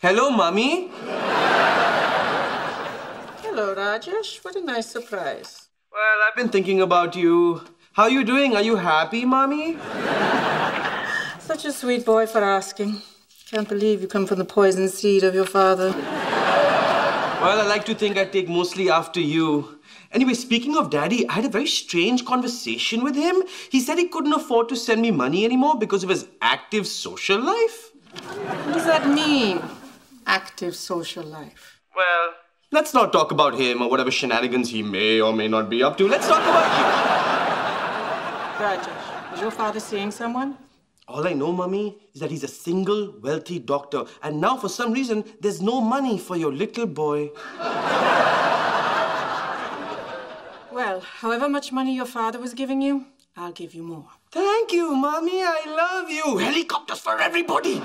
Hello, Mummy. Hello, Rajesh. What a nice surprise. Well, I've been thinking about you. How are you doing? Are you happy, Mummy? Such a sweet boy for asking. Can't believe you come from the poison seed of your father. Well, I like to think I take mostly after you. Anyway, speaking of Daddy, I had a very strange conversation with him. He said he couldn't afford to send me money anymore because of his active social life. What does that mean? Active social life. Well, let's not talk about him or whatever shenanigans he may or may not be up to. Let's talk about you. Rajesh, is your father seeing someone? All I know, Mummy, is that he's a single, wealthy doctor. And now, for some reason, there's no money for your little boy. Well, however much money your father was giving you, I'll give you more. Thank you, Mommy. I love you. Helicopters for everybody.